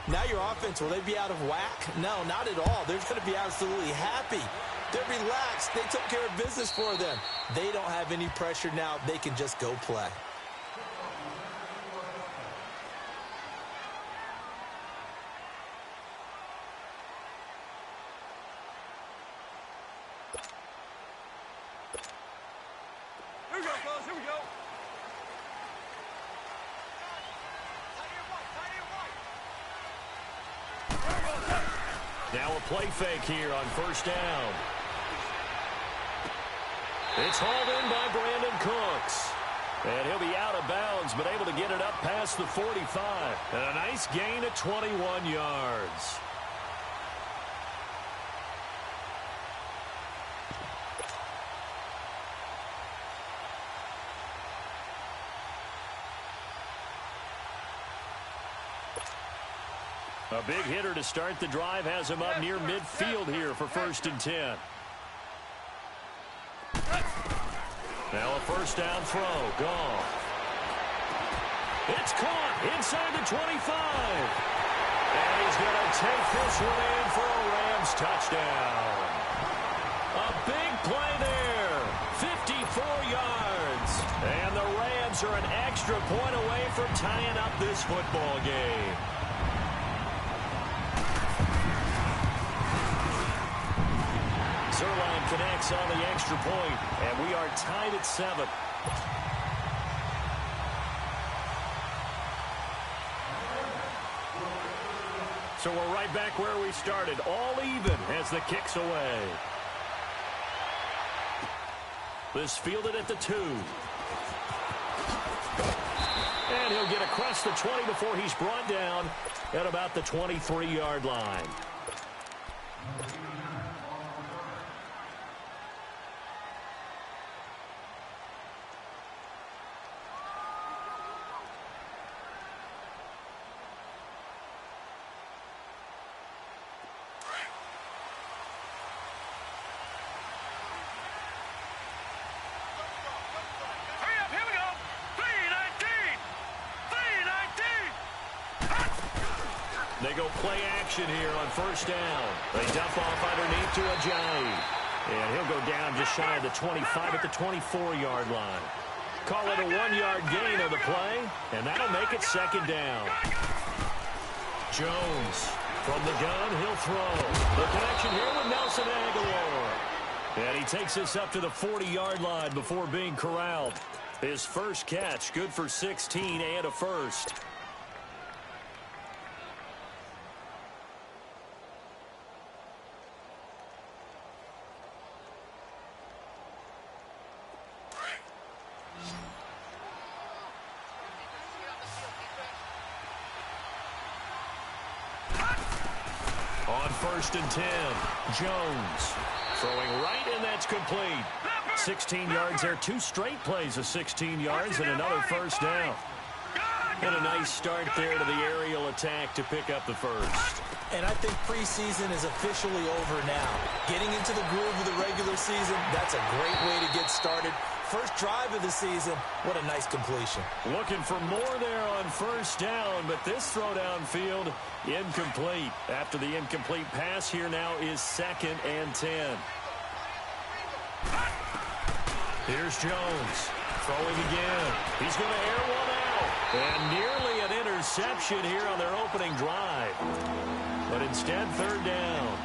Now your offense, will they be out of whack? No, not at all. They're going to be absolutely happy. They're relaxed. They took care of business for them. They don't have any pressure now. They can just go play. Here we go, fellas. Here we go. Now a play fake here on first down. It's hauled in by Brandon Cooks. And he'll be out of bounds, but able to get it up past the 45. And a nice gain of 21 yards. A big hitter to start the drive has him up near midfield here for 1st and 10. Now a first down throw. Goff. It's caught inside the 25. And he's going to take this one in for a Rams touchdown. A big play there. 54 yards. And the Rams are an extra point away from tying up this football game. Zuerlein connects on the extra point, and we are tied at 7. So we're right back where we started, all even as the kick's away. This fielded at the 2. And he'll get across the 20 before he's brought down at about the 23-yard line. They go play action here on first down. They dump off underneath to Ajayi. And he'll go down just shy of the 25 at the 24-yard line. Call it a 1-yard gain of the play, and that'll make it 2nd down. Jones from the gun, he'll throw. The connection here with Nelson Agholor. And he takes this up to the 40-yard line before being corralled. His first catch, good for 16 and a first. On 1st and 10, Jones throwing right, and that's complete. 16 yards there, 2 straight plays of 16 yards and another first down. And a nice start there to the aerial attack to pick up the first. And I think preseason is officially over now. Getting into the groove of the regular season, that's a great way to get started. First drive of the season, what a nice completion. Looking for more there on first down, but this throw downfield, incomplete. After the incomplete pass, here now is 2nd and 10. Here's Jones, throwing again. He's going to air one out. And nearly an interception here on their opening drive. But instead, 3rd down.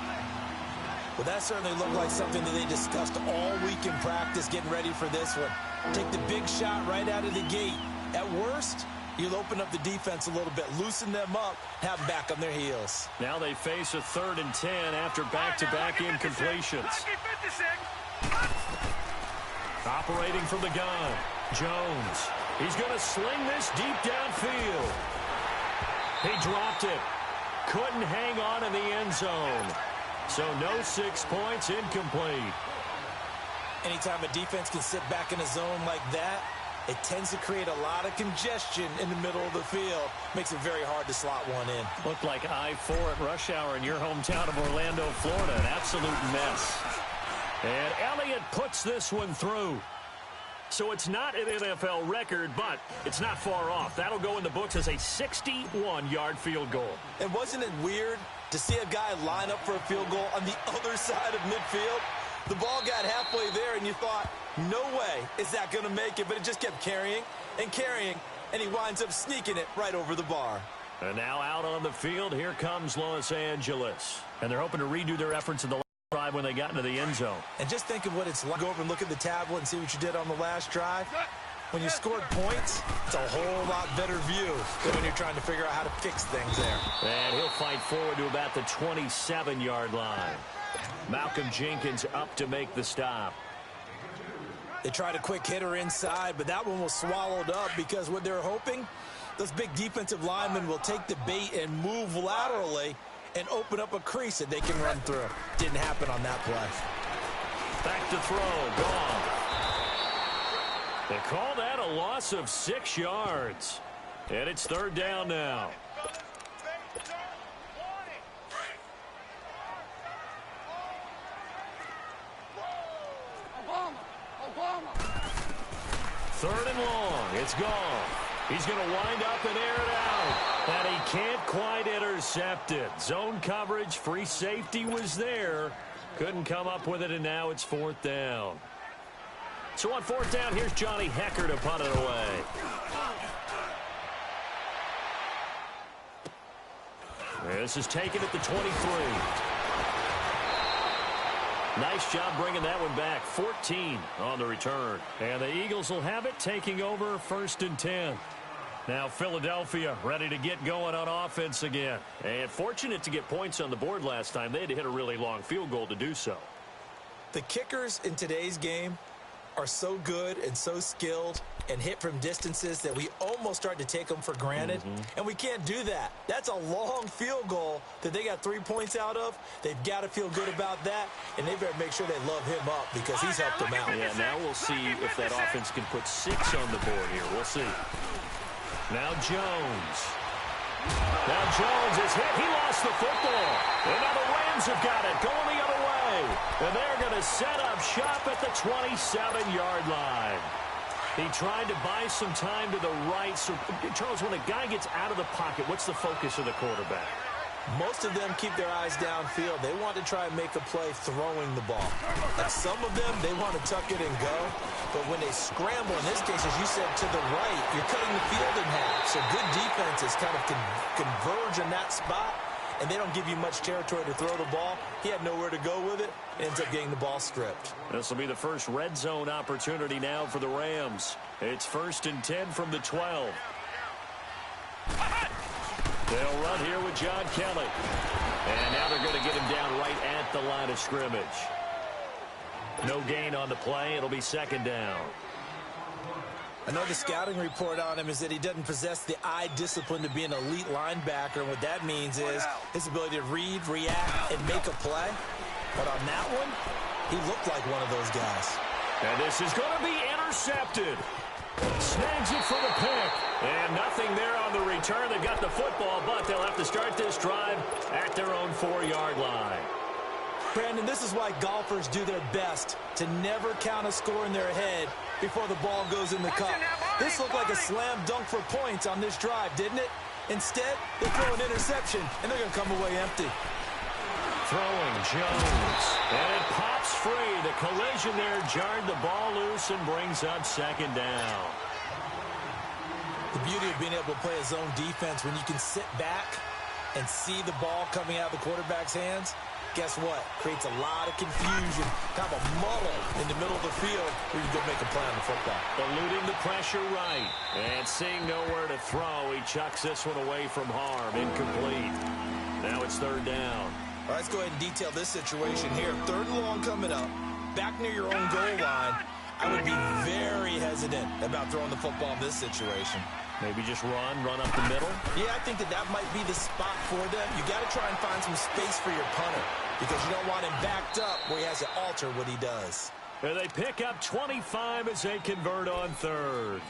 Well, that certainly looked like something that they discussed all week in practice getting ready for this one. Take the big shot right out of the gate. At worst, you'll open up the defense a little bit, loosen them up, have them back on their heels. Now they face a 3rd and 10 after back-to-back incompletions. Operating from the gun, Jones. He's going to sling this deep downfield. He dropped it. Couldn't hang on in the end zone. So no 6 points, incomplete. Anytime a defense can sit back in a zone like that, it tends to create a lot of congestion in the middle of the field. Makes it very hard to slot one in. Looked like I-4 at rush hour in your hometown of Orlando, Florida. An absolute mess. And Elliott puts this one through. So it's not an NFL record, but it's not far off. That'll go in the books as a 61-yard field goal. And wasn't it weird to see a guy line up for a field goal on the other side of midfield? The ball got halfway there, and you thought, no way is that going to make it, but it just kept carrying and carrying, and he winds up sneaking it right over the bar. And now out on the field, here comes Los Angeles. And they're hoping to redo their efforts in the last drive when they got into the end zone. And just think of what it's like. Go over and look at the tablet and see what you did on the last drive. When you scored points, it's a whole lot better view than when you're trying to figure out how to fix things there. And he'll fight forward to about the 27-yard line. Malcolm Jenkins up to make the stop. They tried a quick hitter inside, but that one was swallowed up because what they're hoping, those big defensive linemen will take the bait and move laterally and open up a crease that they can run through. Didn't happen on that play. Back to throw, gone. They call that a loss of 6 yards. And it's third down now. Third and long. It's gone. He's going to wind up and air it out. And he can't quite intercept it. Zone coverage, free safety was there. Couldn't come up with it, and now it's fourth down. So on fourth down, here's Johnny Hekker to punt it away. This is taken at the 23. Nice job bringing that one back. 14 on the return. And the Eagles will have it, taking over first and 10. Now Philadelphia ready to get going on offense again. And fortunate to get points on the board last time. They had to hit a really long field goal to do so. The kickers in today's game are so good and so skilled and hit from distances that we almost start to take them for granted. And we can't do that. That's a long field goal that they got 3 points out of. They've got to feel good about that, and they better make sure they love him up because he's helped them out. Yeah, now we'll see if that offense can put 6 on the board here. We'll see. Now Jones. Now Jones is hit. He lost the football. And now the Rams have got it going the other way. And they're going to set up shop at the 27-yard line. He tried to buy some time to the right. So, Charles, when a guy gets out of the pocket, what's the focus of the quarterback? Most of them keep their eyes downfield. They want to try and make a play throwing the ball. And some of them, they want to tuck it and go. But when they scramble, in this case, as you said, to the right, you're cutting the field in half. So good defenses kind of converge in that spot, and they don't give you much territory to throw the ball. He had nowhere to go with it. Ends up getting the ball stripped. This will be the first red zone opportunity now for the Rams. It's first and 10 from the 12. They'll run here with John Kelly. And now they're going to get him down right at the line of scrimmage. No gain on the play. It'll be second down. I know the scouting report on him is that he doesn't possess the eye discipline to be an elite linebacker. And what that means is his ability to read, react, and make a play. But on that one, he looked like one of those guys. And this is going to be intercepted. Snags it for the pick. And nothing there on the return. They got the football, but they'll have to start this drive at their own 4-yard line. Brandon, this is why golfers do their best to never count a score in their head before the ball goes in the cup. This looked like a slam dunk for points on this drive, didn't it? Instead, they throw an interception, and they're going to come away empty. Throwing Jones. And it pops free. The collision there jarred the ball loose and brings up second down. The beauty of being able to play a zone defense when you can sit back and see the ball coming out of the quarterback's hands, guess what? Creates a lot of confusion, kind of a muddle in the middle of the field where you go make a play on the football. Eluding the pressure right. And seeing nowhere to throw, he chucks this one away from harm. Incomplete. Now it's third down. All right, let's go ahead and detail this situation here. Third and long coming up. Back near your own goal line. I would be very hesitant about throwing the football in this situation. Maybe just run up the middle? Yeah, I think that might be the spot for them. You got to try and find some space for your punter because you don't want him backed up where he has to alter what he does. And they pick up 25 as they convert on third.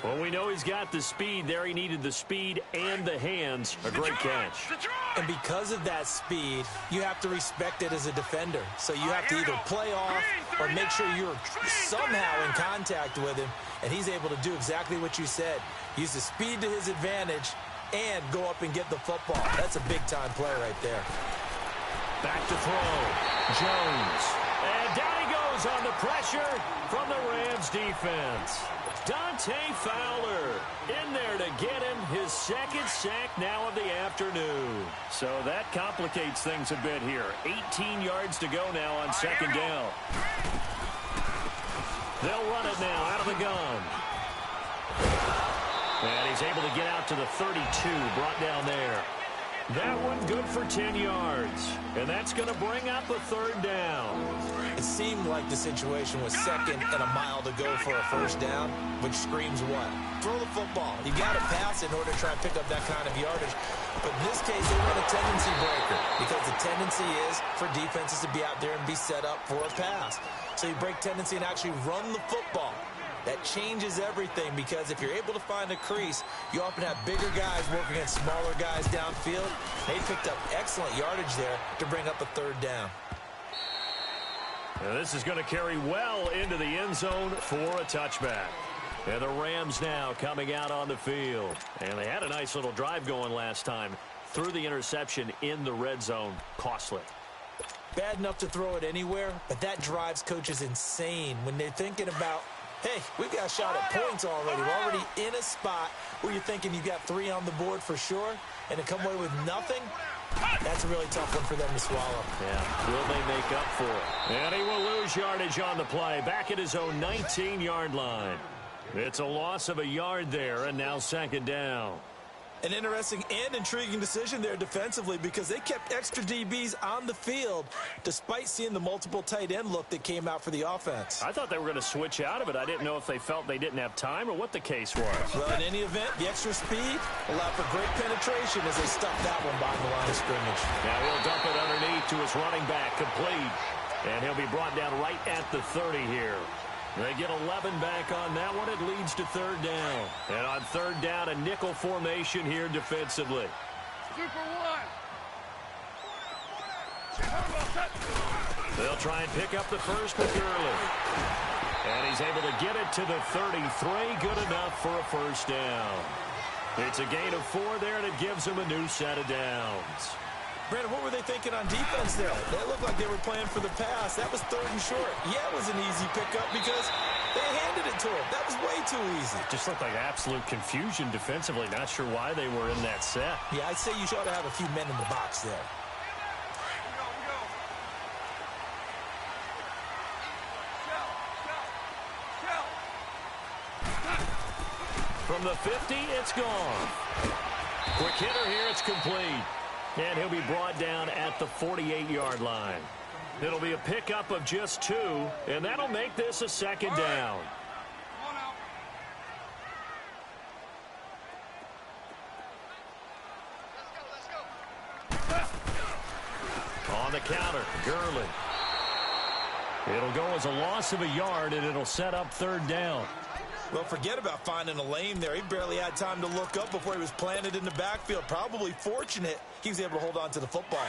Well, we know he's got the speed there. He needed the speed and the hands. A great catch. And because of that speed, you have to respect it as a defender. So you have to either play off or make sure you're somehow in contact with him. And he's able to do exactly what you said. Use the speed to his advantage and go up and get the football. That's a big-time play right there. Back to throw. Jones. And down he goes on the pressure from the Rams defense. Dante Fowler in there to get him his second sack now of the afternoon. So that complicates things a bit here. 18 yards to go now on second down. They'll run it now out of the gun. And he's able to get out to the 32, brought down there. That one good for 10 yards. And that's going to bring up a third down. It seemed like the situation was second and a mile to go for a first down, which screams what? Throw the football. You got to pass in order to try and pick up that kind of yardage. But in this case, they run a tendency breaker because the tendency is for defenses to be out there and be set up for a pass. So you break tendency and actually run the football. That changes everything because if you're able to find a crease, you often have bigger guys working against smaller guys downfield. They picked up excellent yardage there to bring up a third down. Now this is going to carry well into the end zone for a touchback. And the Rams now coming out on the field. And they had a nice little drive going last time. Threw the interception in the red zone. Costly. Bad enough to throw it anywhere, but that drives coaches insane when they're thinking about, hey, we've got a shot at points already. We're already in a spot where you're thinking you got 3 on the board for sure, and to come away with nothing, that's a really tough one for them to swallow. Yeah, will they make up for it? And he will lose yardage on the play, back at his own 19-yard line. It's a loss of a yard there, and now second down. An interesting and intriguing decision there defensively because they kept extra DBs on the field despite seeing the multiple tight end look that came out for the offense. I thought they were going to switch out of it. I didn't know if they felt they didn't have time or what the case was. Well, in any event, the extra speed allowed for great penetration as they stuffed that one behind the line of scrimmage. Now he'll dump it underneath to his running back, complete. And he'll be brought down right at the 30 here. They get 11 back on that one. It leads to third down. And on third down, a nickel formation here defensively. 2 for 1. They'll try and pick up the first with Gurley. And he's able to get it to the 33. Good enough for a first down. It's a gain of 4 there, and it gives him a new set of downs. Brandon, what were they thinking on defense there? They looked like they were playing for the pass. That was 3rd and short. Yeah, it was an easy pickup because they handed it to him. That was way too easy. Just looked like absolute confusion defensively. Not sure why they were in that set. Yeah, I'd say you should have a few men in the box there. From the 50, it's gone. Quick hitter here, it's complete. And he'll be brought down at the 48-yard line. It'll be a pickup of just 2, and that'll make this a second down. On the counter, Gurley. It'll go as a loss of a yard, and it'll set up third down. Well, forget about finding a lane there. He barely had time to look up before he was planted in the backfield. Probably fortunate he was able to hold on to the football.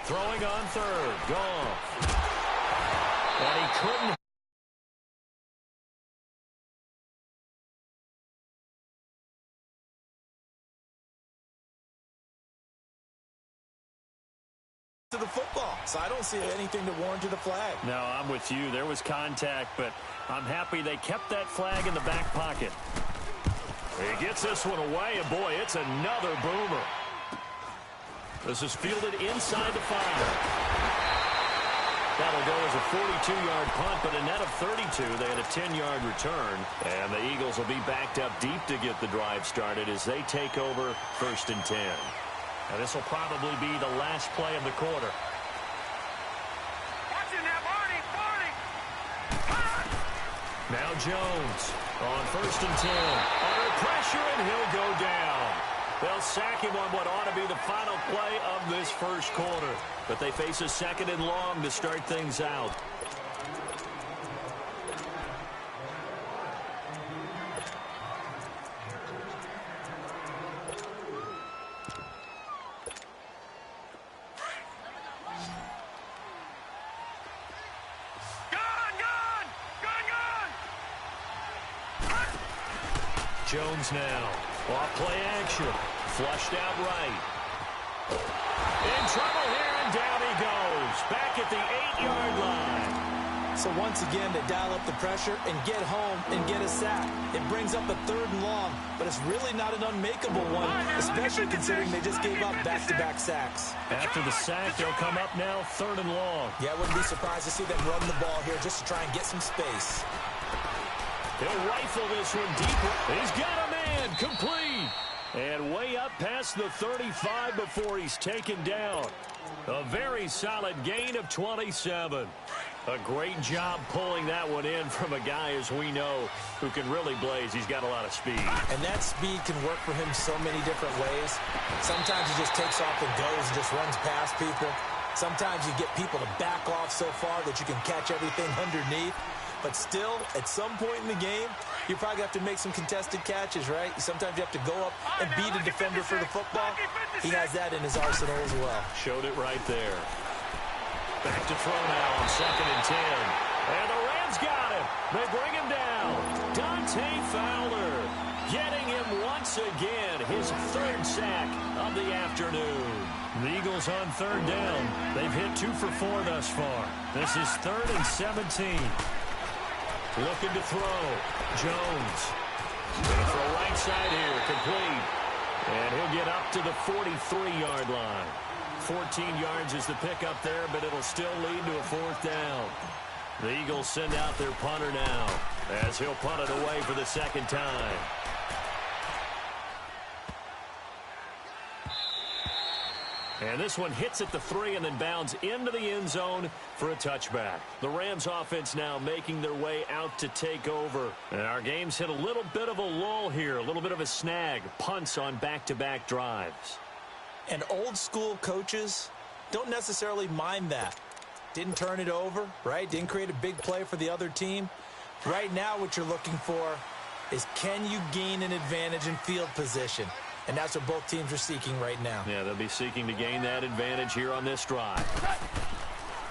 Throwing on third. Gone. And he couldn't. To the football, so I don't see anything that warranted a flag. No, I'm with you. There was contact, but I'm happy they kept that flag in the back pocket. He gets this one away, and boy, it's another boomer. This is fielded inside the 5. That'll go as a 42-yard punt, but a net of 32. They had a 10-yard return, and the Eagles will be backed up deep to get the drive started as they take over 1st and 10. Now, this will probably be the last play of the quarter. Now Jones on 1st and 10. Under pressure, and he'll go down. They'll sack him on what ought to be the final play of this first quarter. But they face a second and long to start things out. Jones now. Off play action. Flushed out right. In trouble here, and down he goes. Back at the 8-yard line. So once again, they dial up the pressure and get home and get a sack. It brings up a 3rd and long, but it's really not an unmakeable one, especially considering they just gave up back-to-back sacks. After the sack, they'll come up now 3rd and long. Yeah, I wouldn't be surprised to see them run the ball here just to try and get some space. He'll rifle this one deeper. He's got a man, complete. And way up past the 35 before he's taken down. A very solid gain of 27. A great job pulling that one in from a guy, as we know, who can really blaze. He's got a lot of speed. And that speed can work for him so many different ways. Sometimes he just takes off and goes and just runs past people. Sometimes you get people to back off so far that you can catch everything underneath. But still, at some point in the game, you probably have to make some contested catches, right? Sometimes you have to go up and beat a defender for the football. He has that in his arsenal as well. Showed it right there. Back to throw now on 2nd and 10. And the Rams got him. They bring him down. Dante Fowler getting him once again. His 3rd sack of the afternoon. The Eagles on 3rd down. They've hit 2 for 4 thus far. This is 3rd and 17. Looking to throw. Jones. Going to throw right side here. Complete. And he'll get up to the 43-yard line. 14 yards is the pickup there, but it'll still lead to a 4th down. The Eagles send out their punter now as he'll punt it away for the 2nd time. And this one hits at the 3 and then bounds into the end zone for a touchback. The Rams offense now making their way out to take over. And our game's hit a little bit of a lull here, a little bit of a snag. Punts on back-to-back drives. And old-school coaches don't necessarily mind that. Didn't turn it over, right? Didn't create a big play for the other team. Right now what you're looking for is, can you gain an advantage in field position? And that's what both teams are seeking right now. Yeah, they'll be seeking to gain that advantage here on this drive.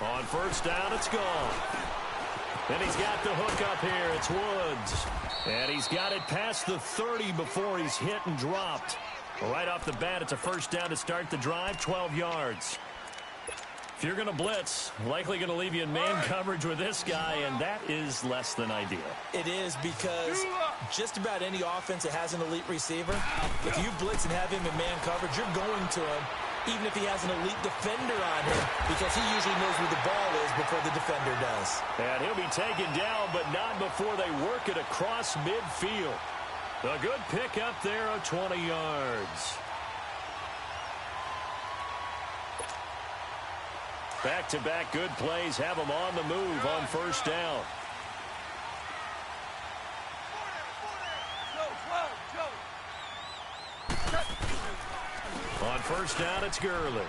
On 1st down, it's gone. Then he's got the hook up here. It's Woods. And he's got it past the 30 before he's hit and dropped. Right off the bat, it's a 1st down to start the drive, 12 yards. If you're going to blitz, likely going to leave you in man coverage with this guy, and that is less than ideal. It is, because just about any offense that has an elite receiver, if you blitz and have him in man coverage, you're going to him, even if he has an elite defender on him, because he usually knows where the ball is before the defender does. And he'll be taken down, but not before they work it across midfield. A good pick up there of 20 yards. Back-to-back good plays have them on the move on 1st down. On 1st down, it's Gurley.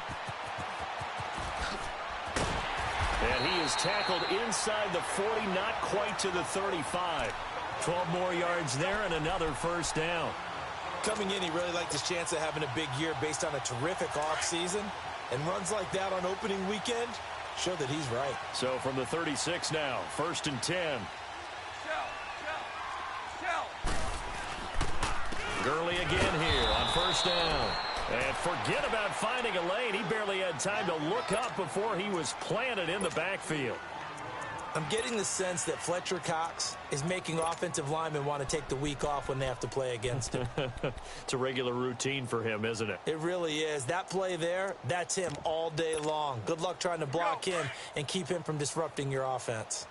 And he is tackled inside the 40, not quite to the 35. 12 more yards there and another 1st down. Coming in, he really liked his chance of having a big year based on a terrific offseason. And runs like that on opening weekend show that he's right. So from the 36 now, 1st and 10. Gurley again here on 1st down. And forget about finding a lane. He barely had time to look up before he was planted in the backfield. I'm getting the sense that Fletcher Cox is making offensive linemen want to take the week off when they have to play against him. It's a regular routine for him, isn't it? It really is. That play there, that's him all day long. Good luck trying to block him and keep him from disrupting your offense.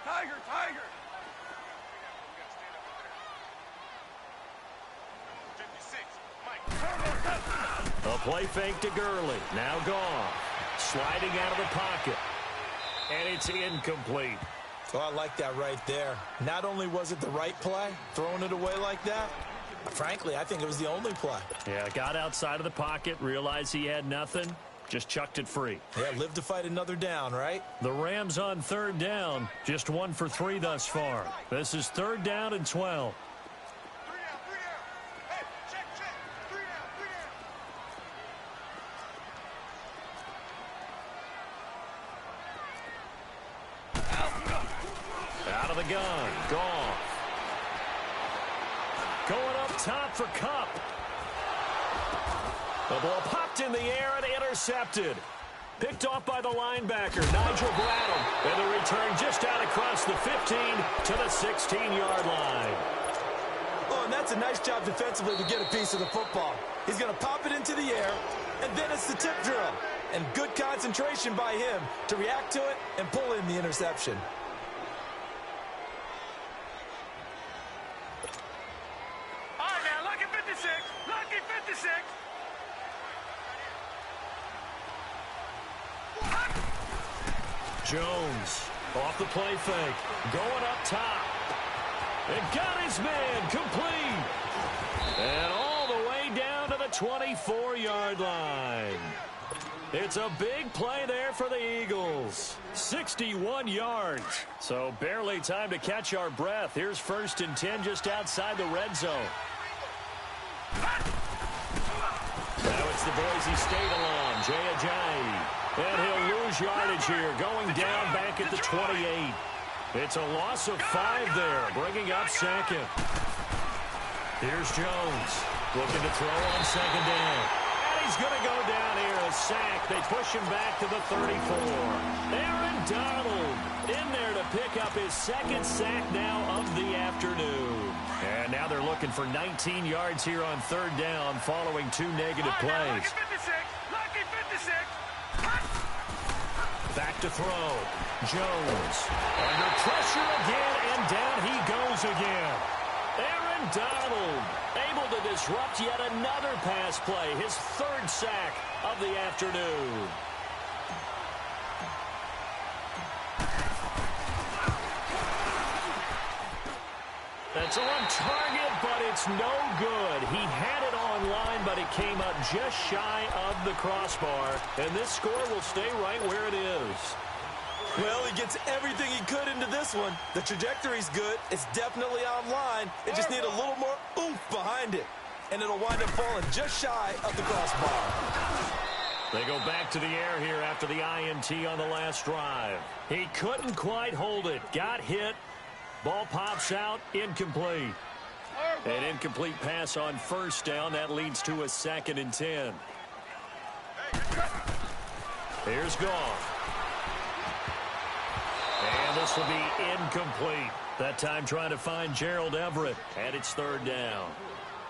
Tiger, Tiger! A play fake to Gurley. Now gone. Sliding out of the pocket. And it's incomplete. Oh, I like that right there. Not only was it the right play, throwing it away like that, frankly, I think it was the only play. Yeah, got outside of the pocket, realized he had nothing, just chucked it free. Yeah, live to fight another down, right? The Rams on third down, just 1 for 3 thus far. This is 3rd down and 12. Out of the gun, Goff. Going up top for Kupp. The ball popped in the air and intercepted. Picked off by the linebacker, Nigel Bradham. And the return just out across the 15 to the 16-yard line. Oh, and that's a nice job defensively to get a piece of the football. He's going to pop it into the air, and then it's the tip drill. And good concentration by him to react to it and pull in the interception. All right, now, lucky 56. Lucky 56. Jones off the play fake, going up top. And got his man complete. And all the way down to the 24-yard line. It's a big play there for the Eagles. 61 yards. So barely time to catch our breath. Here's 1st and 10 just outside the red zone. Now it's the Boise State alum, Jay Ajayi. And he'll lose yardage here, going down back at the 28. It's a loss of 5 there, bringing up 2nd. Here's Jones, looking to throw on 2nd down. And he's going to go down here, a sack. They push him back to the 34. Aaron Donald in there to pick up his 2nd sack now of the afternoon. And now they're looking for 19 yards here on 3rd down following 2 negative plays. Lucky 56. Lucky 56. Back to throw. Jones under pressure again, and down he goes again. Aaron Donald able to disrupt yet another pass play, his 3rd sack of the afternoon. That's on target, but it's no good. He had it online, but it came up just shy of the crossbar. And this score will stay right where it is. Well, he gets everything he could into this one. The trajectory's good. It's definitely online. It just needs a little more oomph behind it. And it'll wind up falling just shy of the crossbar. They go back to the air here after the INT on the last drive. He couldn't quite hold it. Got hit. Ball pops out, incomplete. An incomplete pass on 1st down. That leads to a 2nd and 10. Here's Goff. And this will be incomplete. That time trying to find Gerald Everett. And it's 3rd down.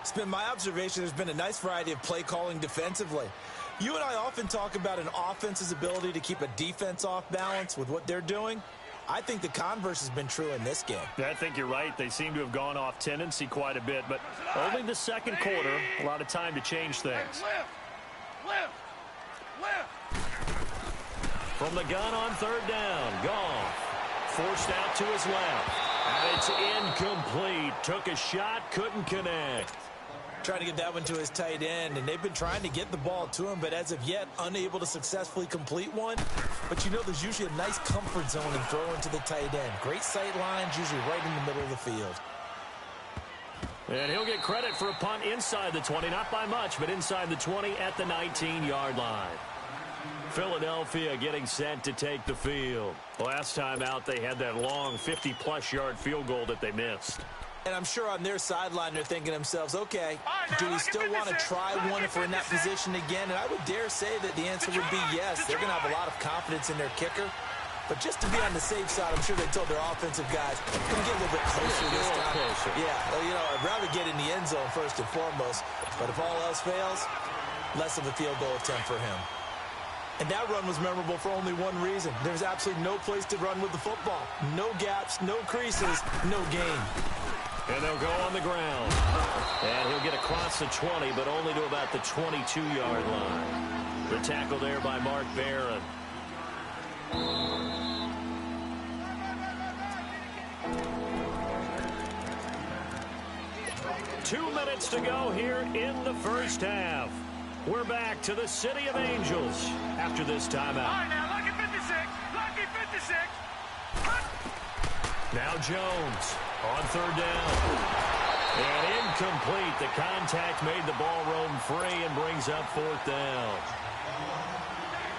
It's been my observation there's been a nice variety of play calling defensively. You and I often talk about an offense's ability to keep a defense off balance with what they're doing. I think the converse has been true in this game. I think you're right. They seem to have gone off tendency quite a bit, but only the 2nd quarter, a lot of time to change things. From the gun on 3rd down, Goff forced out to his left. And it's incomplete. Took a shot, couldn't connect. Trying to get that one to his tight end, and they've been trying to get the ball to him, but as of yet, unable to successfully complete one. But you know there's usually a nice comfort zone in throwing to the tight end. Great sight lines, usually right in the middle of the field. And he'll get credit for a punt inside the 20, not by much, but inside the 20 at the 19-yard line. Philadelphia getting set to take the field. Last time out, they had that long 50-plus yard field goal that they missed. And I'm sure on their sideline they're thinking to themselves, okay, do we still want to try one if we're in that position again? And I would dare say that the answer would be yes. They're going to have a lot of confidence in their kicker. But just to be on the safe side, I'm sure they told their offensive guys, can we get a little bit closer this time? Yeah, well, you know, I'd rather get in the end zone first and foremost. But if all else fails, less of a field goal attempt for him. And that run was memorable for only one reason. There's absolutely no place to run with the football. No gaps, no creases, no gain. And they'll go on the ground. And he'll get across the 20, but only to about the 22-yard line. The tackle there by Mark Barron. 2 minutes to go here in the first half. We're back to the City of Angels after this timeout. All right, now, lucky 56. Lucky 56. Now Jones on third down. And incomplete. The contact made the ball roam free and brings up fourth down.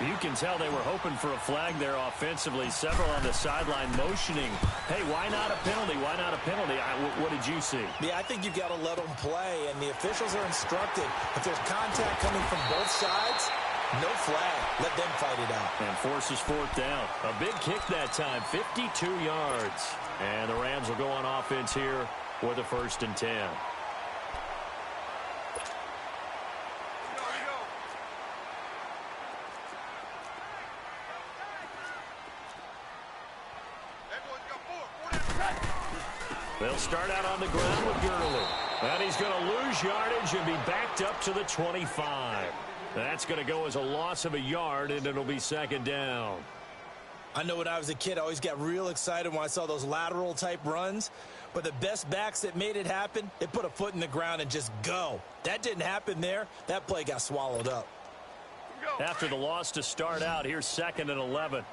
You can tell they were hoping for a flag there offensively. Several on the sideline motioning. Hey, why not a penalty? Why not a penalty? What did you see? Yeah, I think you've got to let them play, and the officials are instructed. If there's contact coming from both sides, no flag. Let them fight it out. And forces fourth down. A big kick that time, 52 yards. And the Rams will go on offense here with a 1st and 10. They'll start out on the ground with Gurley. And he's going to lose yardage and be backed up to the 25. That's going to go as a loss of a yard, and it'll be 2nd down. I know when I was a kid, I always got real excited when I saw those lateral-type runs. But the best backs that made it happen, they put a foot in the ground and just go. That didn't happen there. That play got swallowed up. After the loss to start out, here's 2nd and 11.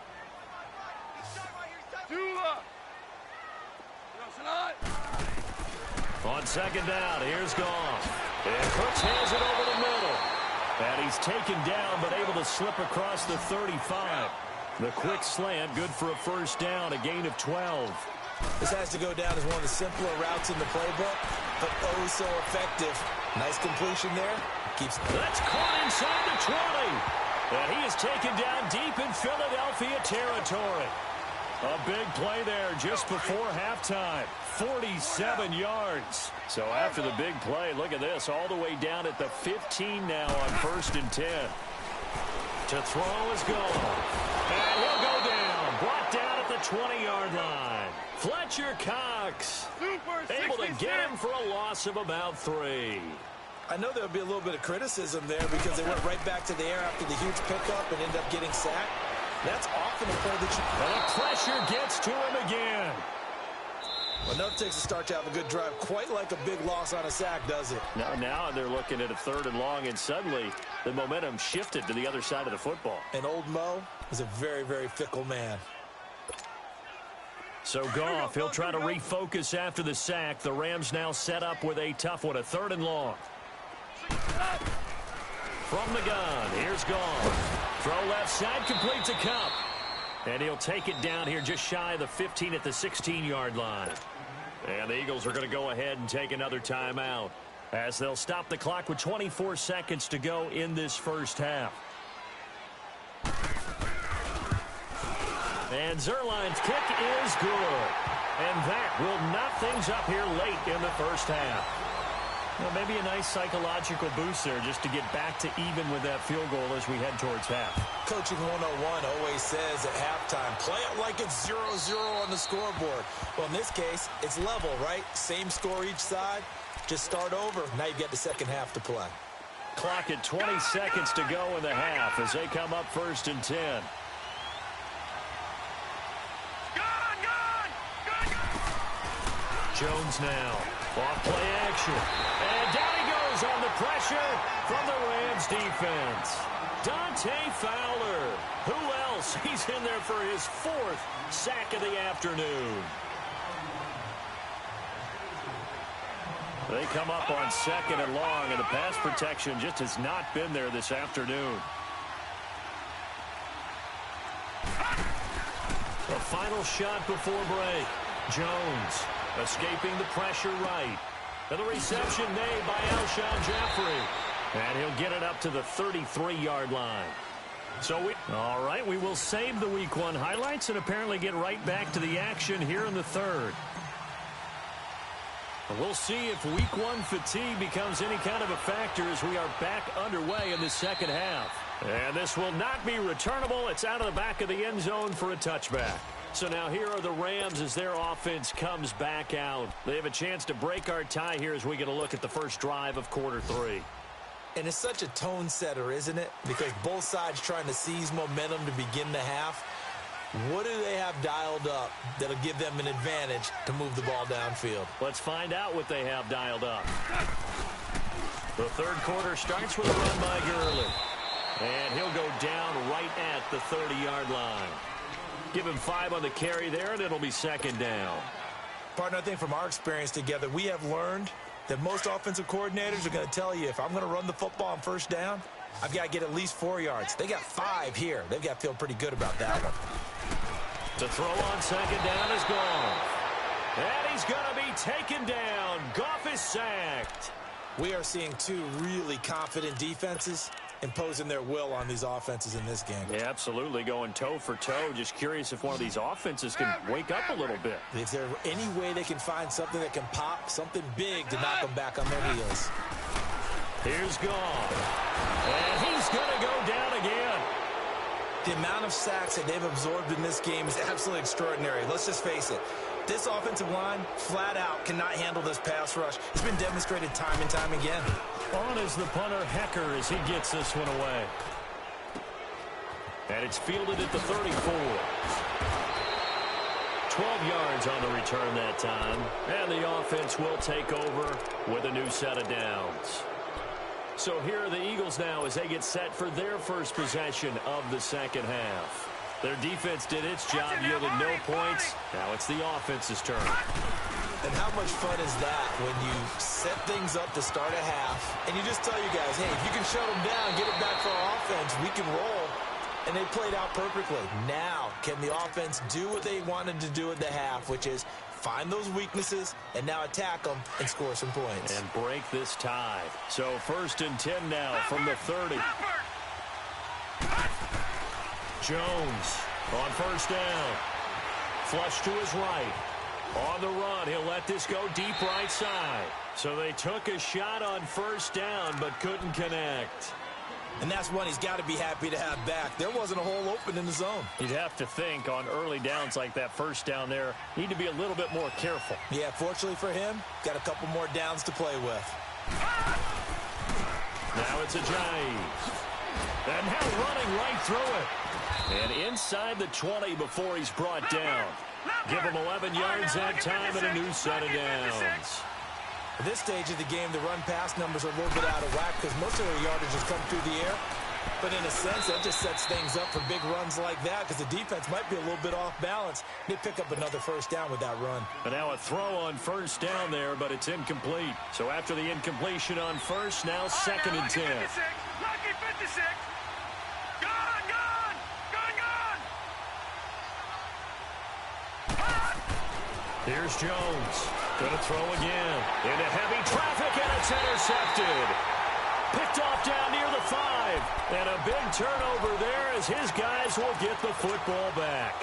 On 2nd down, here's Goff. And Cooks hands it over the middle. And he's taken down, but able to slip across the 35. The quick slant, good for a 1st down, a gain of 12. This has to go down as one of the simpler routes in the playbook, but oh so effective. Nice completion there. That's caught inside the 20. And he is taken down deep in Philadelphia territory. A big play there just before halftime. 47 yards. So after the big play, look at this, all the way down at the 15 now on 1st and 10. To throw is gone. And he'll go down. Brought down at the 20-yard line. Fletcher Cox able to get him for a loss of about 3. I know there'll be a little bit of criticism there because they went right back to the air after the huge pickup and ended up getting sacked. That's often a play that you... And the pressure gets to him again. Well, enough takes a start to have a good drive. Quite like a big loss on a sack, does it? Now they're looking at a 3rd and long, and suddenly the momentum shifted to the other side of the football. And old Mo is a very, very fickle man. So Goff, he'll try to refocus after the sack. The Rams now set up with a tough one, a 3rd and long. From the gun, here's Goff. Throw left side, completes a Kupp. And he'll take it down here just shy of the 15 at the 16-yard line. And the Eagles are going to go ahead and take another timeout as they'll stop the clock with 24 seconds to go in this first half. And Zuerlein's kick is good. And that will knock things up here late in the first half. Well, maybe a nice psychological boost there just to get back to even with that field goal as we head towards half. Coaching 101 always says at halftime, play it like it's 0-0 on the scoreboard. Well, in this case, it's level, right? Same score each side. Just start over. Now you get the second half to play. Clock at 20 seconds to go in the half as they come up 1st and 10. Jones now. Off play action. And down he goes on the pressure from the Rams defense. Dante Fowler. Who else? He's in there for his 4th sack of the afternoon. They come up on 2nd and long, and the pass protection just has not been there this afternoon. The final shot before break. Jones escaping the pressure right. And the reception made by Alshon Jeffrey. And he'll get it up to the 33-yard line. All right, we will save the Week 1 highlights and apparently get right back to the action here in the 3rd. We'll see if Week 1 fatigue becomes any kind of a factor as we are back underway in the second half. And this will not be returnable. It's out of the back of the end zone for a touchback. So now here are the Rams as their offense comes back out. They have a chance to break our tie here as we get a look at the first drive of quarter 3. And it's such a tone setter, isn't it? Because both sides trying to seize momentum to begin the half. What do they have dialed up that'll give them an advantage to move the ball downfield? Let's find out what they have dialed up. The third quarter starts with a run by Gurley. And he'll go down right at the 30-yard line. Give him 5 on the carry there, and it'll be second down. Partner, I think from our experience together, we have learned that most offensive coordinators are going to tell you, if I'm going to run the football on first down, I've got to get at least 4 yards. They got 5 here. They've got to feel pretty good about that one. To throw on second down is gone. And he's going to be taken down. Goff is sacked. We are seeing 2 really confident defenses imposing their will on these offenses in this game. Yeah, absolutely, going toe for toe. Just curious if one of these offenses can wake up a little bit. If there's any way they can find something that can pop, something big to knock them back on their heels. Here's Goff. And he's going to go down again. The amount of sacks that they've absorbed in this game is absolutely extraordinary. Let's just face it. This offensive line, flat out, cannot handle this pass rush. It's been demonstrated time and time again. On is the punter, Hecker, as he gets this one away. And it's fielded at the 34. 12 yards on the return that time. And the offense will take over with a new set of downs. So here are the Eagles now as they get set for their first possession of the second half. Their defense did its job, yielded no points. Now it's the offense's turn. And how much fun is that when you set things up to start a half, and you just tell you guys, hey, if you can shut them down, get it back for our offense, we can roll. And they played out perfectly. Now, can the offense do what they wanted to do at the half, which is find those weaknesses and now attack them and score some points. And break this tie. So 1st and 10 now from the 30. Jones on first down. Flush to his right. On the run, he'll let this go deep right side. So they took a shot on first down but couldn't connect. And that's one he's got to be happy to have back. There wasn't a hole open in the zone. You'd have to think on early downs like that first down there, need to be a little bit more careful. Yeah, fortunately for him, got a couple more downs to play with. Now it's Ajayi. And now running right through it. And inside the 20 before he's brought down. Give him 11 yards that time and a new set of downs. At this stage of the game, the run-pass numbers are a little bit out of whack because most of their yardage has come through the air. But in a sense, that just sets things up for big runs like that because the defense might be a little bit off balance. They pick up another first down with that run. And now a throw on first down there, but it's incomplete. So after the incompletion on first, now 2nd and 10. Lucky 56. Gone, gone, gone, gone. Here's Jones. Going to throw again. Into heavy traffic, and it's intercepted. Picked off down near the 5. And a big turnover there as his guys will get the football back.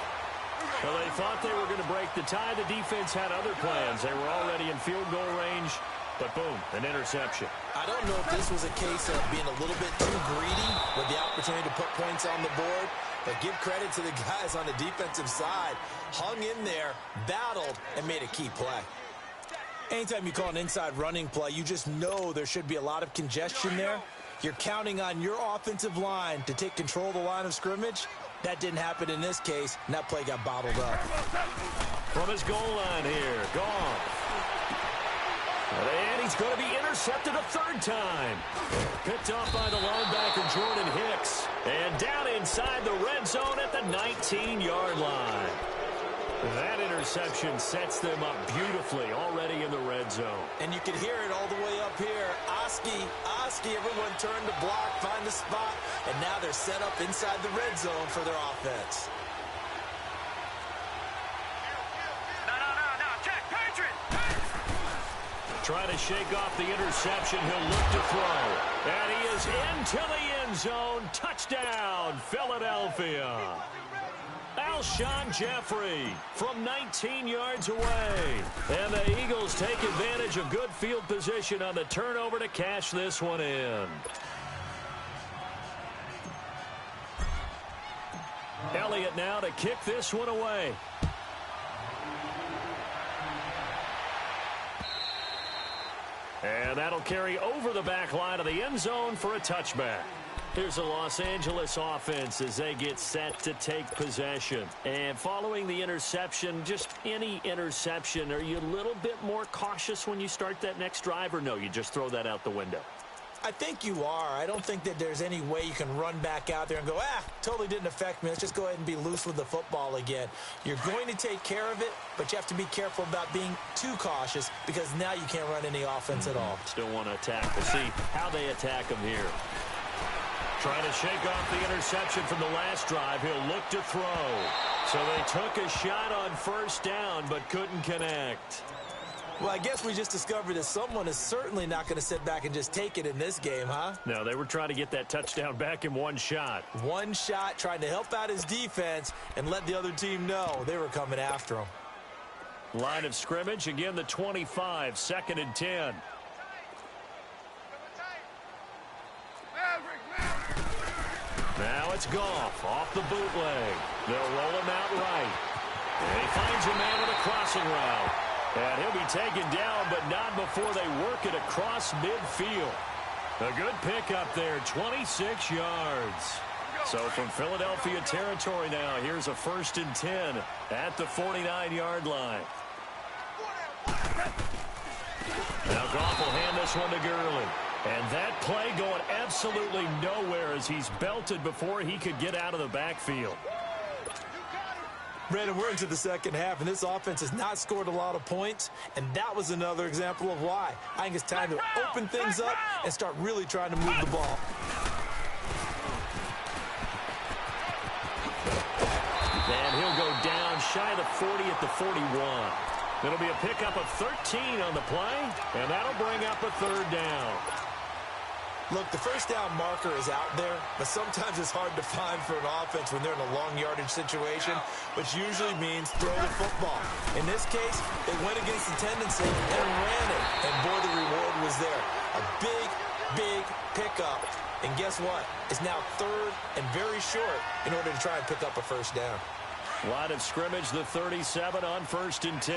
Well, they thought they were going to break the tie. The defense had other plans. They were already in field goal range. But boom, an interception. I don't know if this was a case of being a little bit too greedy with the opportunity to put points on the board. But give credit to the guys on the defensive side. Hung in there, battled, and made a key play. Anytime you call an inside running play, you just know there should be a lot of congestion there. You're counting on your offensive line to take control of the line of scrimmage. That didn't happen in this case, and that play got bottled up. From his goal line here, gone. And he's going to be intercepted a 3rd time. Picked off by the linebacker, Jordan Hicks. And down inside the red zone at the 19-yard line. That interception sets them up beautifully already in the red zone. And you can hear it all the way up here. Oski, everyone turned to block, find a spot, and now they're set up inside the red zone for their offense. No, check, Patriot. Trying to shake off the interception, he'll look to throw. And he is into the end zone. Touchdown, Philadelphia. Alshon Jeffrey from 19 yards away. And the Eagles take advantage of good field position on the turnover to cash this one in. Elliott now to kick this one away. And that'll carry over the back line of the end zone for a touchback. Here's the Los Angeles offense as they get set to take possession. And following the interception, just any interception, are you a little bit more cautious when you start that next drive, or no, you just throw that out the window? I think you are. I don't think that there's any way you can run back out there and go, totally didn't affect me. Let's just go ahead and be loose with the football again. You're going to take care of it, but you have to be careful about being too cautious because now you can't run any offense at all. Still want to attack. We'll see how they attack him here. Trying to shake off the interception from the last drive. He'll look to throw. So they took a shot on first down, but couldn't connect. Well, I guess we just discovered that someone is certainly not going to sit back and just take it in this game, huh? No, they were trying to get that touchdown back in one shot. One shot, trying to help out his defense and let the other team know they were coming after him. Line of scrimmage, again the 25, 2nd and 10. Now it's Goff off the bootleg. They'll roll him out right. And he finds a man with a crossing route. And he'll be taken down, but not before they work it across midfield. A good pickup there, 26 yards. So from Philadelphia territory now, here's a 1st and 10 at the 49-yard line. Now Goff will hand this one to Gurley. And that play going absolutely nowhere as he's belted before he could get out of the backfield. Brandon, we're into the second half, and this offense has not scored a lot of points, and that was another example of why. I think it's time to open things up and start really trying to move the ball. And he'll go down shy of the 40 at the 41. It'll be a pickup of 13 on the play, and that'll bring up a 3rd down. Look, the first down marker is out there, but sometimes it's hard to find for an offense when they're in a long yardage situation, which usually means throw the football. In this case, they went against the tendency and ran it, and boy, the reward was there. A big, big pickup, and guess what? It's now 3rd and very short in order to try and pick up a first down. Line of scrimmage, the 37 on 1st and 10.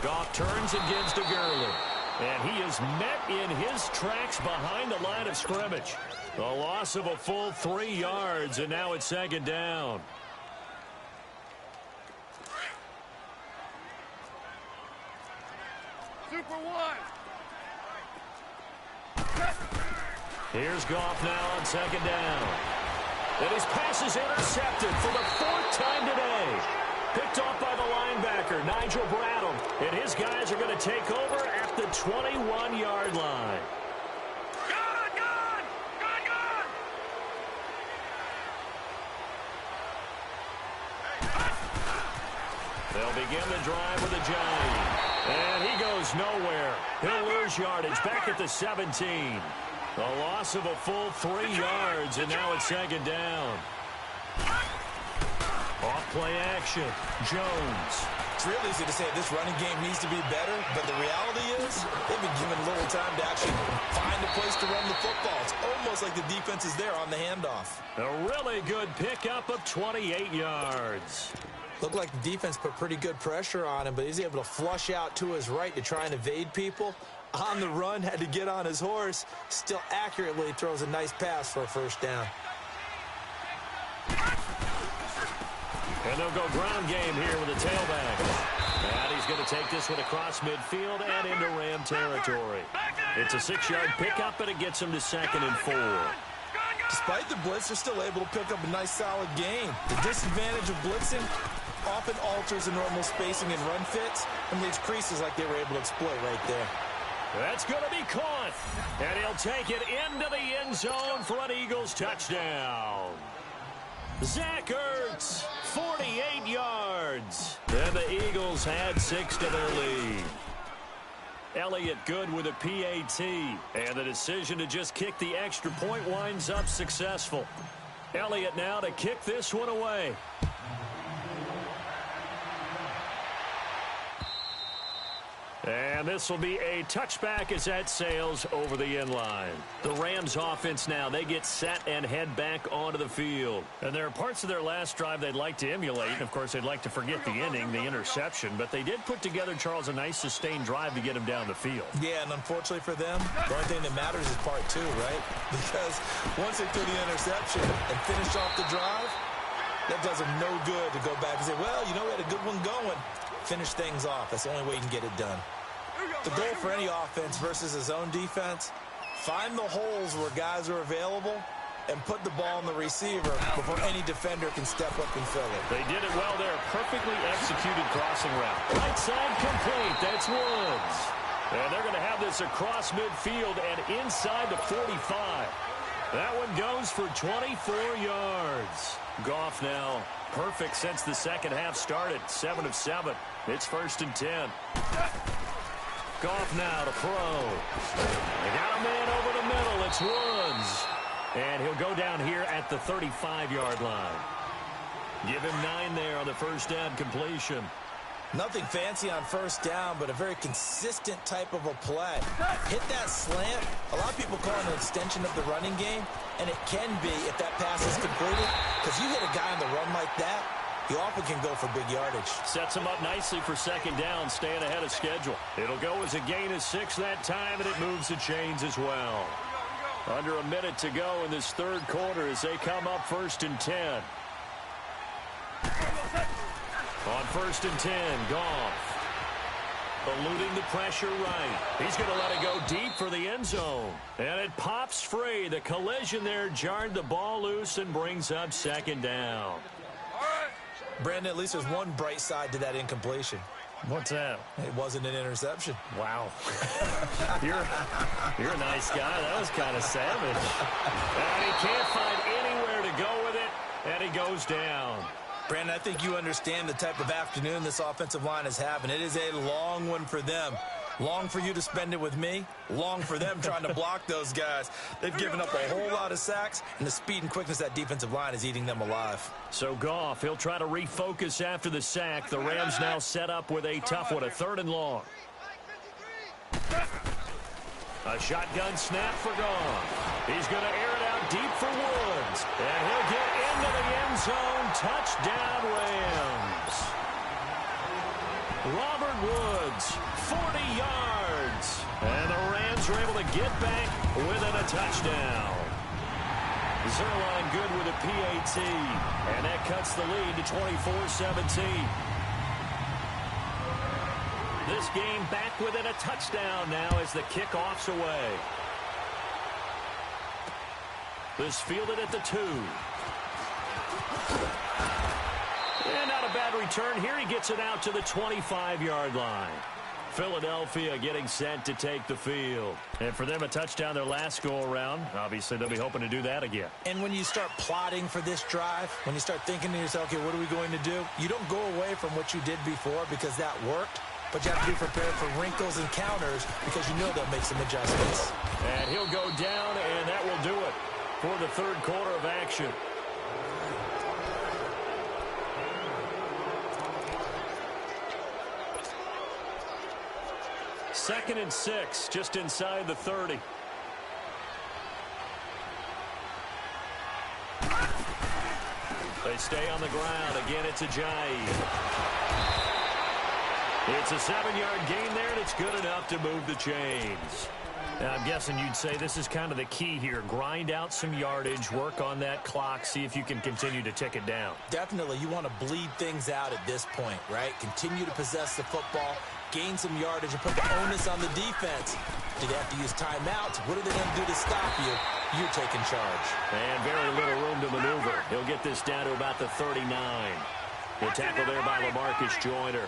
Goff turns and gives to Gurley. And he is met in his tracks behind the line of scrimmage. A loss of a full 3 yards, and now it's 2nd down. Super one. Here's Goff now on 2nd down. And his pass is intercepted for the 4th time today. Picked off by the linebacker, Nigel Bradham. And his guys are going to take over at the 21-yard line. They'll begin the drive with a jive. And he goes nowhere. He'll lose yardage back at the 17. A loss of a full 3 yards, and now it's 2nd down. Off-play action. Jones. It's real easy to say this running game needs to be better, but the reality is they've been given little time to actually find a place to run the football. It's almost like the defense is there on the handoff. A really good pickup of 28 yards. Looked like the defense put pretty good pressure on him, but he's able to flush out to his right to try and evade people. On the run, had to get on his horse. Still accurately throws a nice pass for a first down. And they'll go ground game here with the tailback. And he's going to take this one across midfield and into Ram territory. It's a 6-yard pickup, and it gets him to 2nd and 4. Despite the blitz, they're still able to pick up a nice, solid gain. The disadvantage of blitzing often alters the normal spacing and run fits and leaves creases like they were able to exploit right there. That's going to be caught. And he'll take it into the end zone for an Eagles touchdown. Zach Ertz, 48 yards. And the Eagles had 6 to their lead. Elliott good with a PAT. And the decision to just kick the extra point winds up successful. Elliott now to kick this one away. And And this will be a touchback as that sails over the end line. The Rams offense now, they get set and head back onto the field. And there are parts of their last drive they'd like to emulate. And, of course, they'd like to forget the inning, the interception. But they did put together, Charles, a nice sustained drive to get him down the field. Yeah, and unfortunately for them, the only thing that matters is part two, right? Because once they threw the interception and finished off the drive, that does them no good to go back and say, well, you know, we had a good one going. Finish things off. That's the only way you can get it done. The goal for any offense versus his own defense, find the holes where guys are available and put the ball in the receiver before any defender can step up and fill it. They did it well there. Perfectly executed crossing route. Right side complete. That's Woods. And they're going to have this across midfield and inside the 45. That one goes for 24 yards. Goff now perfect since the second half started. 7 of 7. It's 1st and 10. Goff now to throw. They got a man over the middle. It's Woods. And he'll go down here at the 35-yard line. Give him 9 there on the first down completion. Nothing fancy on first down, but a very consistent type of a play. Hit that slant. A lot of people call it an extension of the running game, and it can be if that pass is completed, because you hit a guy on the run like that, he often can go for big yardage. Sets him up nicely for second down, staying ahead of schedule. It'll go as a gain of 6 that time, and it moves the chains as well. Under a minute to go in this third quarter as they come up 1st and 10. On 1st and 10, Goff. Eluding the pressure right. He's going to let it go deep for the end zone. And it pops free. The collision there jarred the ball loose and brings up second down. Brandon, at least there's one bright side to that incompletion. What's that? It wasn't an interception. Wow. You're a nice guy. That was kind of savage. And he can't find anywhere to go with it, and he goes down. Brandon, I think you understand the type of afternoon this offensive line is having. It is a long one for them. Long for you to spend it with me. Long for them trying to block those guys. They've given up a whole lot of sacks, and the speed and quickness of that defensive line is eating them alive. So Goff, he'll try to refocus after the sack. The Rams now set up with a tough one, a 3rd and long. A shotgun snap for Goff. He's going to air it out deep for Woods. And he'll get into the end zone. Touchdown, Rams. Robert Woods, 40 yards. And the Rams are able to get back within a touchdown. Zerline good with a PAT. And that cuts the lead to 24-17. This game back within a touchdown now as the kickoff's away. This fielded at the 2. And not a bad return. Here he gets it out to the 25-yard line. Philadelphia getting set to take the field. And for them, a touchdown their last go-around. Obviously, they'll be hoping to do that again. And when you start plotting for this drive, when you start thinking to yourself, okay, what are we going to do? You don't go away from what you did before because that worked. But you have to be prepared for wrinkles and counters because you know they'll make some adjustments. And he'll go down, and that will do it for the third quarter of action. Second and 6, just inside the 30. They stay on the ground. Again, it's Ajayi. It's a 7-yard gain there, and it's good enough to move the chains. Now, I'm guessing you'd say this is kind of the key here. Grind out some yardage, work on that clock, see if you can continue to tick it down. Definitely. You want to bleed things out at this point, right? Continue to possess the football, gain some yardage, and put the onus on the defense. Do they have to use timeouts? What are they going to do to stop you? You're taking charge. And very little room to maneuver. He'll get this down to about the 39. The tackle there by LaMarcus Joyner.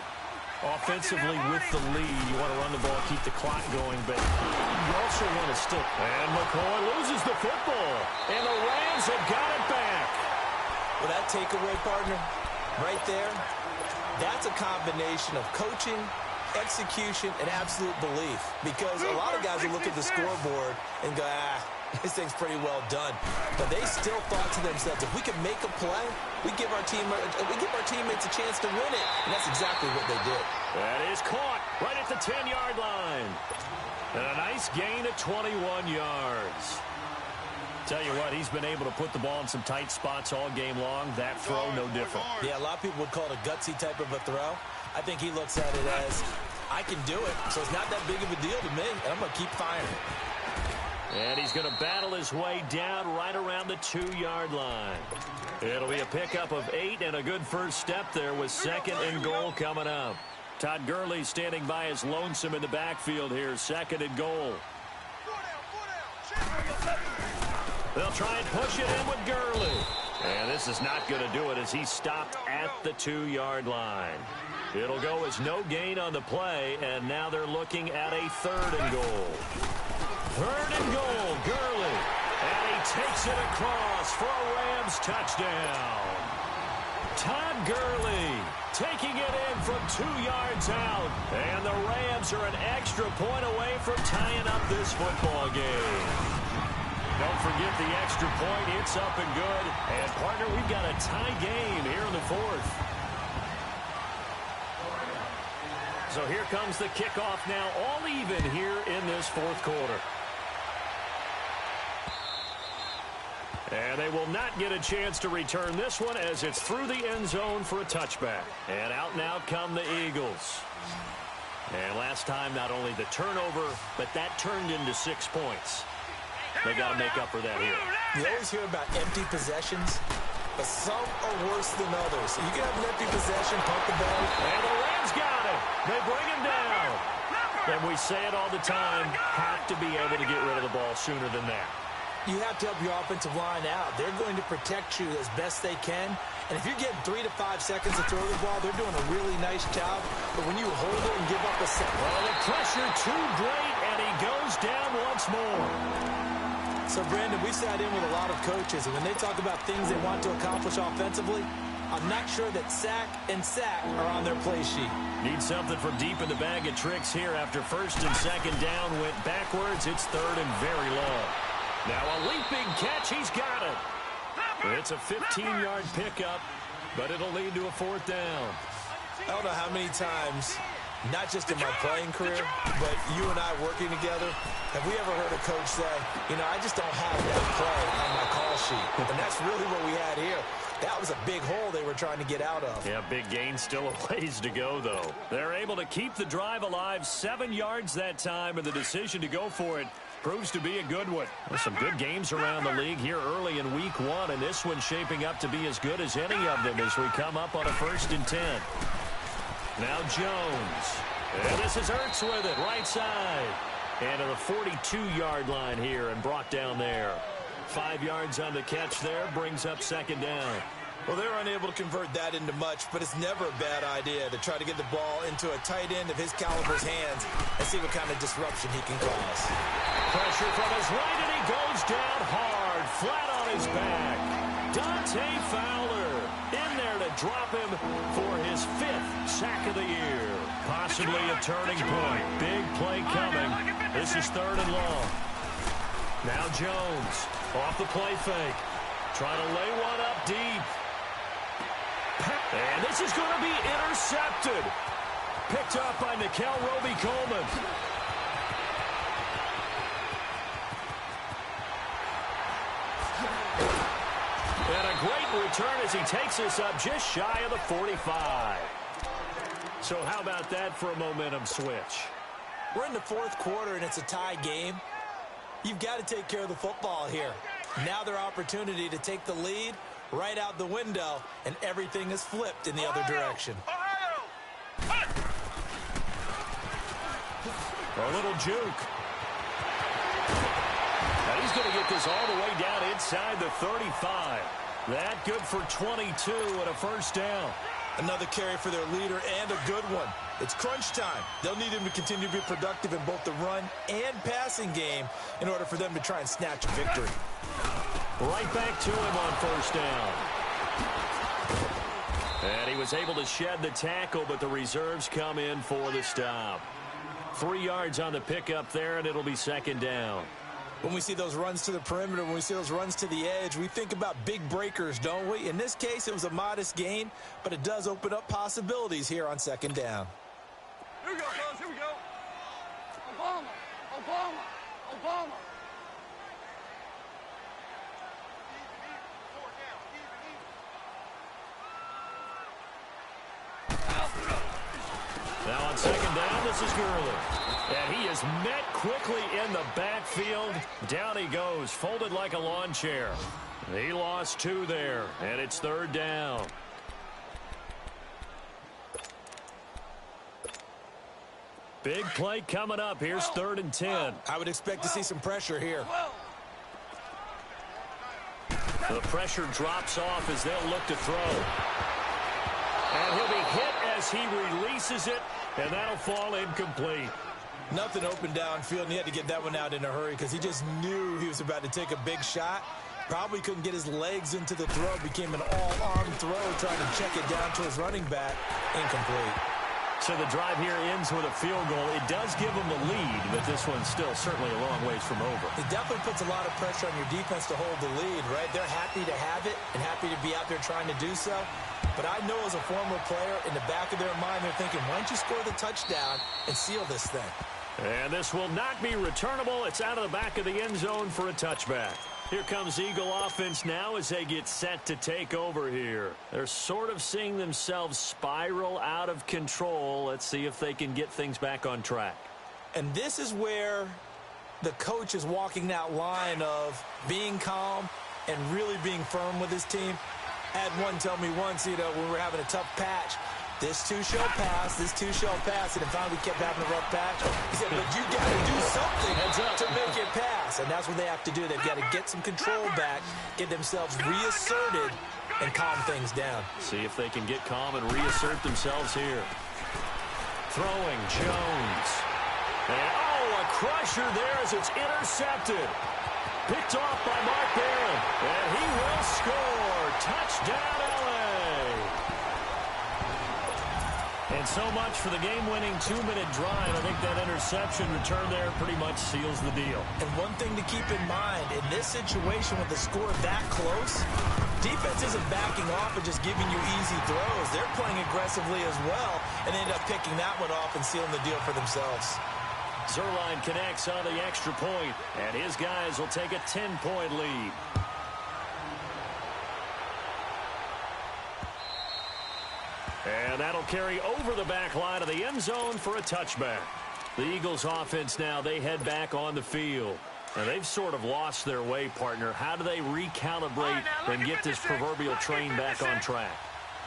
Offensively with the lead, you want to run the ball, keep the clock going, but you also want to still. And McCoy loses the football, and the Rams have got it back. Well, that takeaway, partner, right there, that's a combination of coaching, execution, and absolute belief. Because a lot of guys will look at the scoreboard and go, This thing's pretty well done. But they still thought to themselves, if we can make a play, we give our teammates a chance to win it. And that's exactly what they did. That is caught right at the 10-yard line. And a nice gain of 21 yards. Tell you what, he's been able to put the ball in some tight spots all game long. That throw, no different. Yeah, a lot of people would call it a gutsy type of a throw. I think he looks at it as, I can do it, so it's not that big of a deal to me, and I'm going to keep firing. And he's going to battle his way down right around the 2-yard line. It'll be a pickup of 8 and a good first step there with 2nd and goal coming up. Todd Gurley standing by as lonesome in the backfield here, 2nd and goal. They'll try and push it in with Gurley. And this is not going to do it as he's stopped at the 2-yard line. It'll go as no gain on the play, and now they're looking at a 3rd and goal. 3rd and goal, Gurley. And he takes it across for a Rams touchdown. Todd Gurley taking it in from 2 yards out. And the Rams are an extra point away from tying up this football game. Don't forget the extra point. It's up and good. And, partner, we've got a tie game here in the 4th. So here comes the kickoff now, all even here in this 4th quarter. And they will not get a chance to return this one as it's through the end zone for a touchback. And out and out come the Eagles. And last time, not only the turnover, but that turned into 6 points. They got to make up for that here. You always hear about empty possessions, but some are worse than others. You can have an empty possession, pump the ball. And the Rams got it. They bring him down. And we say it all the time, have to be able to get rid of the ball sooner than that. You have to help your offensive line out. They're going to protect you as best they can. And if you're getting 3 to 5 seconds to throw the ball, they're doing a really nice job. But when you hold it and give up a second. Well, the pressure too great, and he goes down once more. So, Brandon, we sat in with a lot of coaches, and when they talk about things they want to accomplish offensively, I'm not sure that sack and sack are on their play sheet. Need something from deep in the bag of tricks here after 1st and 2nd down went backwards. It's 3rd and very long. Now a leaping catch. He's got it. It's a 15-yard pickup, but it'll lead to a 4th down. I don't know how many times, not just in my playing career, but you and I working together, have we ever heard a coach say, you know, I just don't have that play on my call sheet. And that's really what we had here. That was a big hole they were trying to get out of. Yeah, big gain, still a ways to go, though. They're able to keep the drive alive, 7 yards that time, and the decision to go for it proves to be a good one. There's some good games around the league here early in week 1, and this one's shaping up to be as good as any of them as we come up on a 1st and 10. Now Jones. And this is Ertz with it, right side. And to the 42-yard line here and brought down there. 5 yards on the catch there, brings up 2nd down. Well, they're unable to convert that into much, but it's never a bad idea to try to get the ball into a tight end of his caliber's hands and see what kind of disruption he can cause. Pressure from his right, and he goes down hard, flat on his back. Dante Fowler in there to drop him for his 5th sack of the year. Possibly a turning point. Big play coming. This is 3rd and long. Now Jones off the play fake. Trying to lay one up deep. And this is going to be intercepted. Picked up by Nikel Roby-Coleman. And a great return as he takes us up just shy of the 45. So how about that for a momentum switch? We're in the 4th quarter, and it's a tie game. You've got to take care of the football here. Now their opportunity to take the lead right out the window, and everything is flipped in the other direction. A little juke. Now he's going to get this all the way down inside the 35. That good for 22 and a 1st down. Another carry for their leader and a good one. It's crunch time. They'll need him to continue to be productive in both the run and passing game in order for them to try and snatch a victory. Right back to him on 1st down. And he was able to shed the tackle, but the reserves come in for the stop. 3 yards on the pickup there, and it'll be 2nd down. When we see those runs to the perimeter, when we see those runs to the edge, we think about big breakers, don't we? In this case, it was a modest gain, but it does open up possibilities here on second down. Here we go, fellas. Here we go. Obama. Obama. Obama. Now on second down, this is Gurley. And he is met quickly in the backfield. Down he goes, folded like a lawn chair. He lost 2 there, and it's third down. Big play coming up. Here's 3rd and 10. I would expect to see some pressure here. The pressure drops off as they'll look to throw. And he'll be hit as he releases it, and that'll fall incomplete. Nothing open downfield, and he had to get that one out in a hurry because he just knew he was about to take a big shot. Probably couldn't get his legs into the throw. Became an all-arm throw, trying to check it down to his running back. Incomplete. So the drive here ends with a field goal. It does give them the lead, but this one's still certainly a long ways from over. It definitely puts a lot of pressure on your defense to hold the lead, right? They're happy to have it and happy to be out there trying to do so. But I know as a former player, in the back of their mind, they're thinking, why don't you score the touchdown and seal this thing? And this will not be returnable. It's out of the back of the end zone for a touchback. Here comes Eagle offense now as they get set to take over here. They're sort of seeing themselves spiral out of control. Let's see if they can get things back on track. And this is where the coach is walking that line of being calm and really being firm with his team. I had one tell me once, when we were having a tough patch, this too shall pass, this too shall pass, and then finally we kept having a rough patch. He said, but you got to do something to make it pass, and that's what they have to do. They've got to get some control back, get themselves reasserted, and calm things down. See if they can get calm and reassert themselves here. Throwing, Jones. And, a crusher there as it's intercepted. Picked off by Mark Barron, and he will score. Touchdown, L.A. And so much for the game-winning 2-minute drive. I think that interception return there pretty much seals the deal. And one thing to keep in mind, in this situation with the score that close, defense isn't backing off and just giving you easy throws. They're playing aggressively as well and end up picking that one off and sealing the deal for themselves. Zuerlein connects on the extra point, and his guys will take a 10-point lead. And that'll carry over the back line of the end zone for a touchback. The Eagles offense now, they head back on the field. And they've sort of lost their way, partner. How do they recalibrate and get this proverbial train back on track?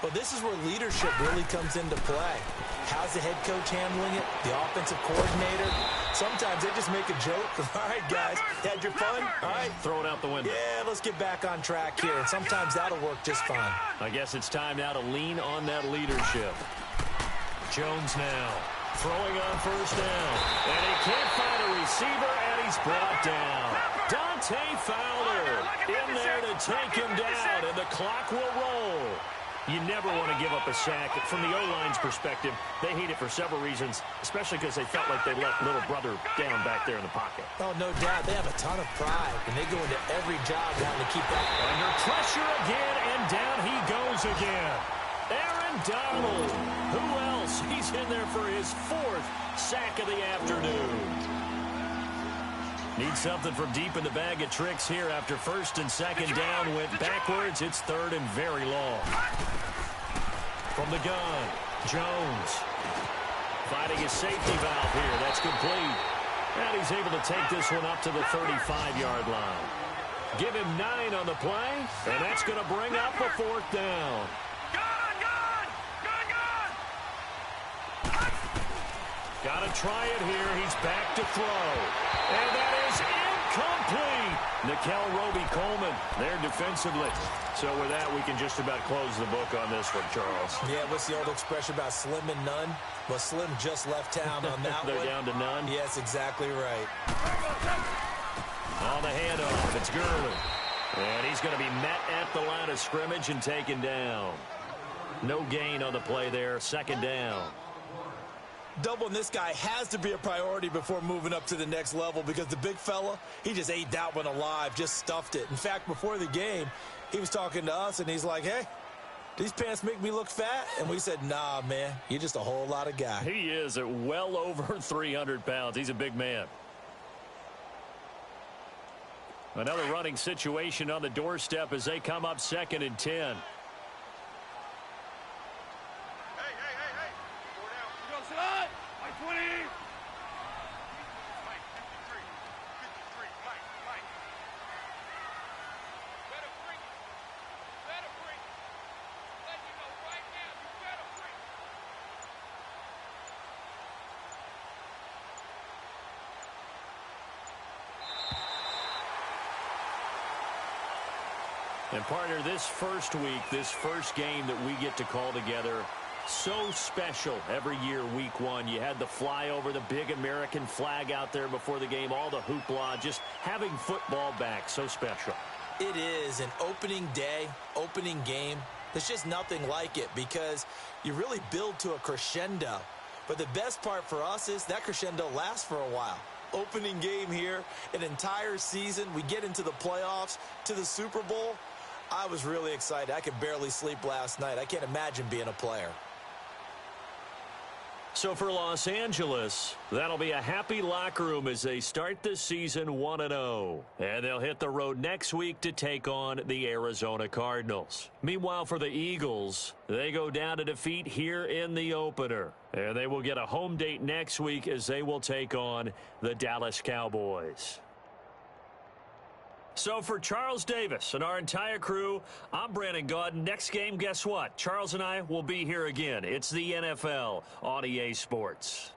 Well, this is where leadership really comes into play. How's the head coach handling it? The offensive coordinator? Sometimes they just make a joke. All right, guys, had your fun? All right. Throw it out the window. Yeah, let's get back on track here. And sometimes that'll work just fine. I guess it's time now to lean on that leadership. Jones now throwing on first down. And he can't find a receiver, and he's brought down. Dante Fowler in there to take him down, and the clock will roll. You never want to give up a sack. From the O-line's perspective, they hate it for several reasons, especially because they felt like they let little brother down back there in the pocket. Oh, no doubt. They have a ton of pride, and they go into every job wanting to keep that. Under pressure again, and down he goes again. Aaron Donald. Who else? He's in there for his 4th sack of the afternoon. Need something from deep in the bag of tricks here after first and second down went backwards. It's 3rd and very long. From the gun, Jones finding his safety valve here. That's complete. And he's able to take this one up to the 35-yard line. Give him 9 on the play, and that's going to bring up a 4th down. Got to try it here. He's back to throw. And that is incomplete. Nickel Roby-Coleman there defensively. So with that, we can just about close the book on this one, Charles. Yeah, what's the old expression about slim and none? Well, Slim just left town on that They're one. down to none? Yes, exactly right. On the handoff, it's Gurley. And he's going to be met at the line of scrimmage and taken down. No gain on the play there, 2nd down. Doubling this guy has to be a priority before moving up to the next level because the big fella, he just ate that one alive, just stuffed it. In fact, before the game, he was talking to us, and he's like, hey, these pants make me look fat? And we said, nah, man, you're just a whole lot of guy. He is at well over 300 pounds. He's a big man. Another running situation on the doorstep as they come up 2nd and 10. And partner, this first week, this first game that we get to call together, so special every year, week 1. You had the flyover, the big American flag out there before the game, all the hoopla, just having football back, so special. It is an opening day, opening game. There's just nothing like it because you really build to a crescendo. But the best part for us is that crescendo lasts for a while. Opening game here, an entire season. We get into the playoffs, to the Super Bowl. I was really excited. I could barely sleep last night. I can't imagine being a player. So for Los Angeles, that'll be a happy locker room as they start the season 1-0. And they'll hit the road next week to take on the Arizona Cardinals. Meanwhile, for the Eagles, they go down to defeat here in the opener. And they will get a home date next week as they will take on the Dallas Cowboys. So for Charles Davis and our entire crew, I'm Brandon Gaudin. Next game, guess what? Charles and I will be here again. It's the NFL on EA Sports.